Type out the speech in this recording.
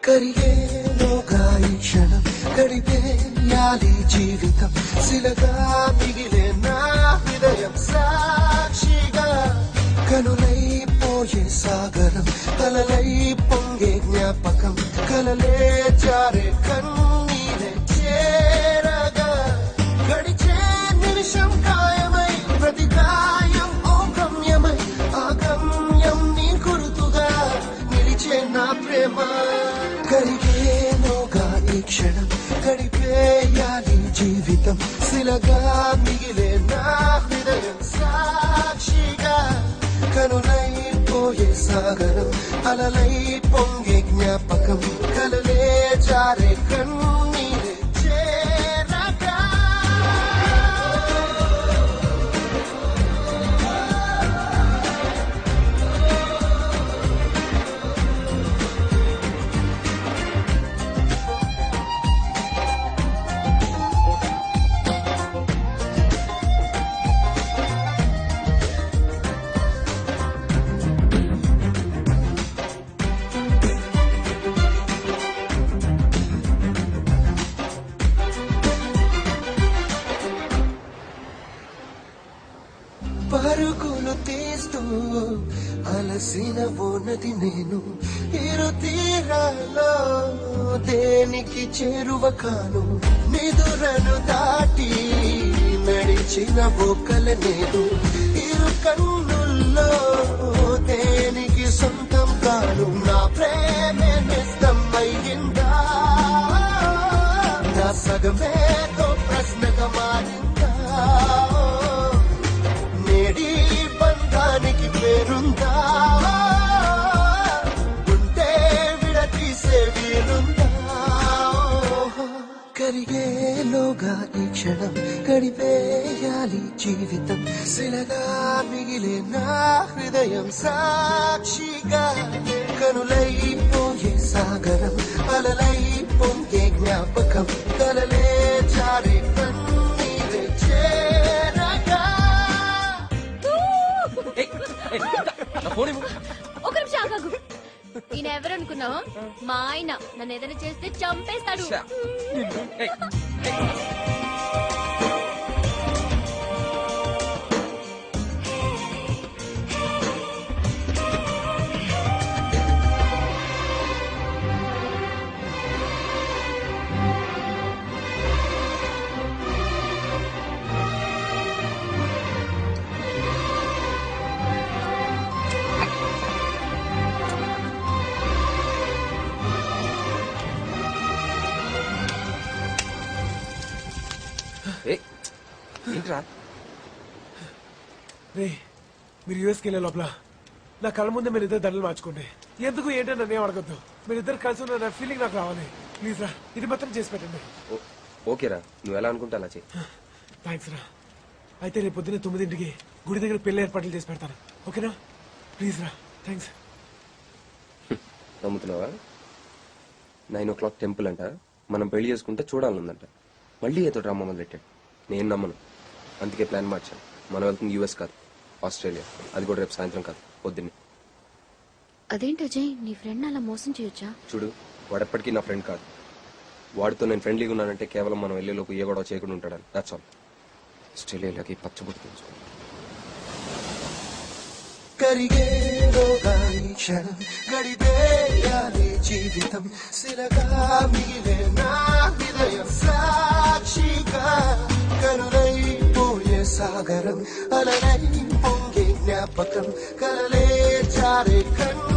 కరిగేలోగా ఈ క్షణం గడిపేయాలి జీవితం శిలగా మిగిలే నా హృదయం సాక్షిగా కనులైపోయే సాగరం కలలై పొంగే జ్ఞాపకం కలలే జారే కన్నీరే చేరగా గడిచే నిమిషం ఖాయమై ప్రతి గాయం ఓ గమ్యమై ఆ గమ్యం నీ గుర్తుగా నిలిచే నా ప్రేమ కరిగేలోగా ఈ క్షణం గడిపేయాలి జీవితం శిలగా మిగిలే నా హృదయం సాక్షిగా కనులైపోయే సాగరం అలలై పొంగే జ్ఞాపకం కలలే జారే కన్నీరే చేరగా పరుగులు తీస్తూ అలసిన ఓనది నేను ఇరు తీరాలో దేనికి చేరువ కాను నిదురను దాటి నడిచిన బొక్కల నేను ఇరు కన్నుల్లో దేనికి సొంతం కాను నా ప్రేమే నిస్తం అయ్యిందా నా సగమేతో ప్రశ్నగా మారిందా బంధానికి పేరుందా ఉంటే విడతీసే వీలుందా కరిగేలోగా ఈ క్షణం గడిపేయాలి జీవితం శిలగా మిగిలే నా హృదయం సాక్షిగా కనులైపోయే సాగరం అలలై పొంగే జ్ఞాపకం కలలే జారే కన్నీరే చేరగా ఒక నిమిషం ఆగాగు. ఈయన ఎవరనుకున్నావు? మా ఆయన నన్ను ఏదైనా చేస్తే చంపేస్తాడు. మీరు యూఎస్కి వెళ్ళే లోపల నా కళ్ళ ముందే మీరు ఇద్దరు దండలు మార్చుకోండి. ఎందుకు ఏంటో నన్ను ఏం అడగద్దు. మీరు ఇద్దరు కలిసి ఉన్న ఫీలింగ్ నాకు రావాలి. ప్లీజ్ రా, ఇది మాత్రం చేసి పెట్టండి. ఓకేరా, నువ్వు ఎలా అనుకుంటా అలా చెయ్యి. థ్యాంక్స్ రా. అయితే రేపు పొద్దున్నే 9ంటికి గుడి దగ్గర పెళ్లి ఏర్పాట్లు చేసి పెడతాను. ఓకేనా? ప్లీజ్ రా. థ్యాంక్స్. నమ్ముతున్నావా? 9 o'clock టెంపుల్ అంట. మనం పెళ్లి చేసుకుంటే చూడాలనుందంట. మళ్ళీ ఏదో డ్రామా మొదలెట్టాడు. నేను నమ్మను. అందుకే ప్లాన్ మార్చాను. మనం వెళ్తుంది యూఎస్ కాదు, ఆస్ట్రేలియా. అది కూడా రేపు సాయంత్రం కాదు, పొద్దున్నే. అదేంటి అజయ్, నీ ఫ్రెండ్ అలా మోసం చేయొచ్చా? చూడు, వాడెప్పటికీ నా ఫ్రెండ్ కాదు. వాడితో నేను ఫ్రెండ్లీగా ఉన్నానంటే కేవలం మనం వెళ్ళేలోపు ఏ గొడవ చేయకుండా ఉంటాడని. That's all. ఆస్ట్రేలియాకి పచ్చబొట్టు తెలుసుకోండి. కరిగేలోగా ఈ క్షణం గడిపేయాలి జీవితం శిలగా మిగిలే నా హృదయం సాక్షిగా కనులైపోయే సాగరం అలలై పొంగే జ్ఞాపకం కలలే జారే కన్ను